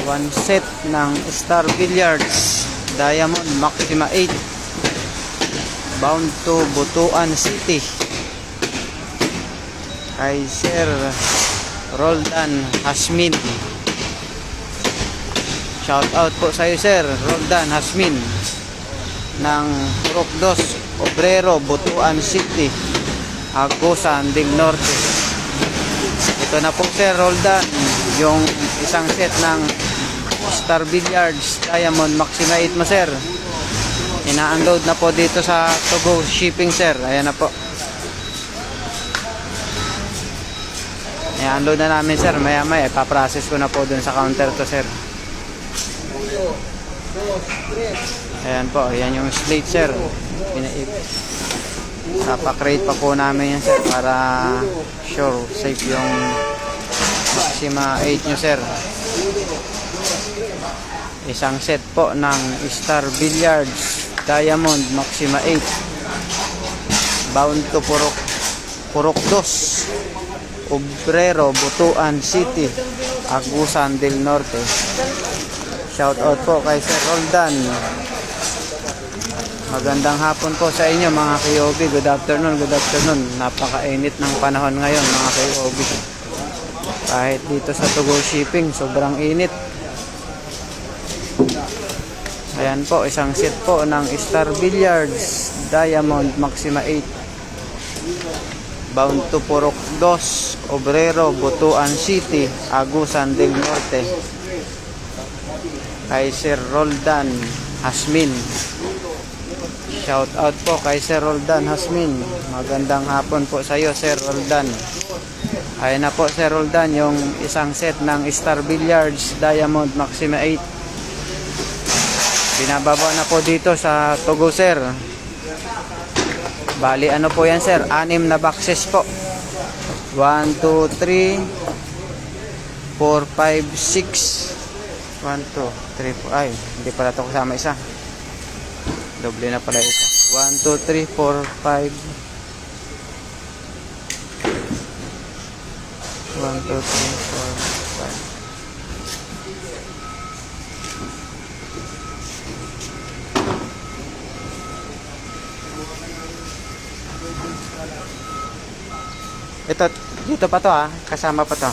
One set ng Star Billiards Diamond Maxima 8 bound to Butuan City kay Sir Roldan Hasmin. Shout out po sa iyo, Sir Roldan Hasmin ng Purok 2 Obrero, Butuan City, Agusan del Norte. Ito na po, Sir Roldan, yung isang set ng Star Billiards Diamond Maxima 8 mo, Sir. Ina-unload na po dito sa Togo Shipping, Sir. Ayan na po. I-unload na namin, Sir. Maya-maya ipaprocess ko na po dun sa counter to, Sir. Ayan po, ayan yung slate, Sir. Papakrate pa po namin yan, Sir, para sure safe yung Maxima 8 nyo, Sir. Isang set po ng Star Billiards Diamond Maxima 8 bound to Purok 2 Obrero, Butuan City, Agusan del Norte. Shout out po kay Sir Roldan. Magandang hapon po sa inyo, mga KOB. Good afternoon, good afternoon. Napakainit ng panahon ngayon, mga KOB. Kahit dito sa Togo Shipping, sobrang init. Ayan po, isang set po ng Star Billiards Diamond Maxima 8 bound to Purok 2 Obrero, Butuan City, Agusan del Norte kay Sir Roldan Hasmin. Shout out po kay Sir Roldan Hasmin. Magandang hapon po sa iyo, Sir Roldan. Ayan na po, Sir Roldan, yung isang set ng Star Billiards Diamond Maxima 8. Binababa na po dito sa Togo, Sir. Bali, ano po yan, Sir? 6 na boxes po. 1, 2, 3 4, 5, 6 1, 2, 3, 4. Ay, hindi pala ito kasama isa. Doble na pala isa. 1, 2, 3, 4, 5 1, 2, 3, 4, 5. Ito, dito pa to, ha? Kasama pa to.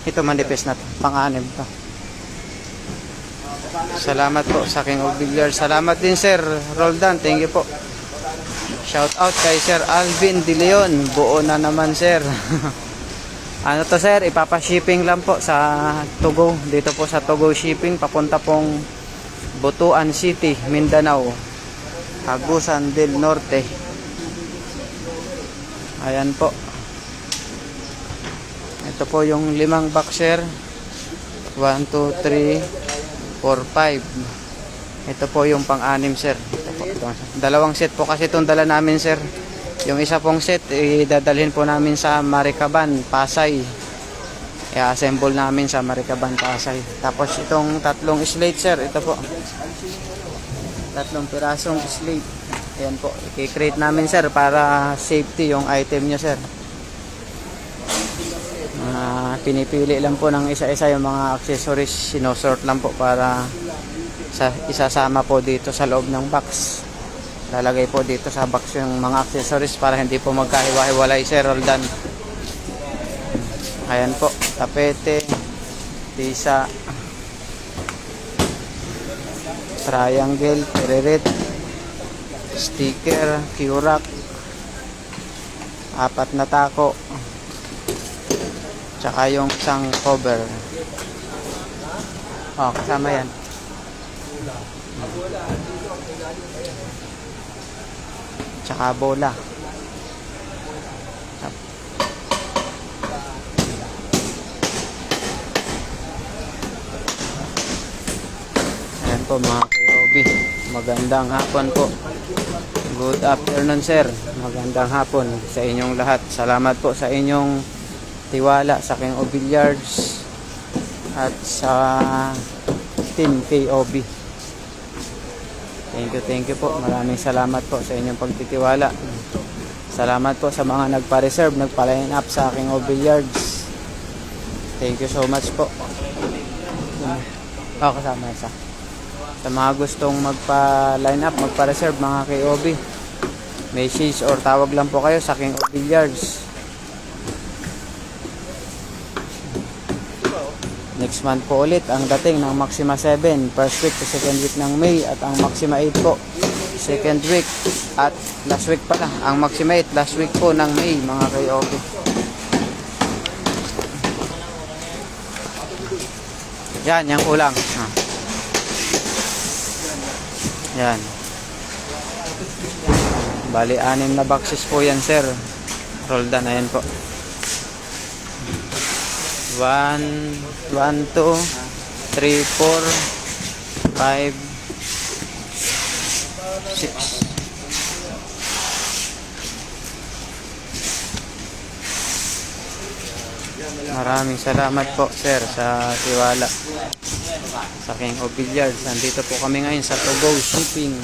Ito manipis na to. Pang-anim to. Salamat po sa King of Billiards. Salamat din, Sir Roldan. Thank you po. Shout out kay Sir Alvin De Leon. Buo na naman, Sir. Ano to, Sir? Ipapa-shipping lang po sa Togo. Dito po sa Togo Shipping. Papunta pong Butuan City, Mindanao, Agusan del Norte. Ayan po. Ito po yung 5 boxer. 1, 2, 3 4, 5. Ito po yung pang-anim, Sir. Ito po, ito. Dalawang set po kasi itong dala namin, Sir. Yung isa pong set, idadalhin po namin sa Maricaban, Pasay. I-assemble namin sa Maricaban, Pasay. Tapos itong tatlong slate, Sir. Ito po. Tatlong pirasong slate. Ayan po. I-create namin, Sir, para safety yung item nyo, Sir. Pinipili lang po ng isa-isa yung mga accessories, sinosort lang po para isasama po dito sa loob ng box. Lalagay po dito sa box yung mga accessories para hindi po magkahiwa-hiwalay, Sir Roldan. Ayan po, tapete, tisa, triangle, periret, sticker, Q-Rack, 4 na tako, tsaka yung isang cover. Oh, kasama yan. Tsaka bola. Ayan po, mga KOB. Magandang hapon po. Good afternoon, Sir. Magandang hapon sa inyong lahat. Salamat po sa inyong tiwala sa King of Billiards at sa Team KOB. Thank you po. Maraming salamat po sa inyong pagtitiwala. Salamat po sa mga nagpa-reserve, nagpa-line up sa King of Billiards. Thank you so much po. Oh, kasama isa. Sa mga gustong magpa-line up, magpa-reserve mga KOB, message or tawag lang po kayo sa King of Billiards. Next month po ulit ang dating ng Maxima 7, first week to second week ng May, at ang Maxima 8 po second week, at last week pala ang Maxima 8 last week po ng May mga KOB. Yan, yung kulang. Yan. Bali, 6 na boxes po yan, sir. Roldan na yan po. 1, 2, 3, 4, 5, 6. Maraming salamat po, sir, sa tiwala sa King of Billiards. Nandito po kami ngayon sa Togo Shipping.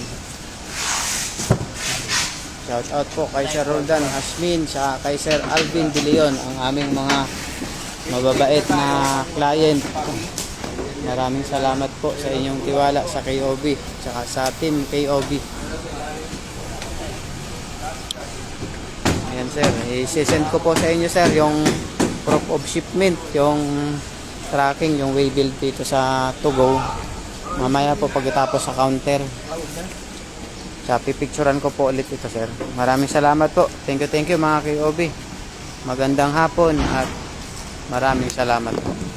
Shout out po kay Sir Roldan Hasmin, sa kay Sir Alvin De Leon, ang aming mga mababait na client. Maraming salamat po sa inyong tiwala sa KOB, tsaka sa team KOB. Ayan, sir, i-send ko po sa inyo, sir, yung proof of shipment, yung tracking, yung waybill dito sa Togo. Mamaya po pagkatapos sa counter, sa pipicturan ko po ulit ito, sir. Maraming salamat po. Thank you mga KOB. Magandang hapon at maraming salamat po.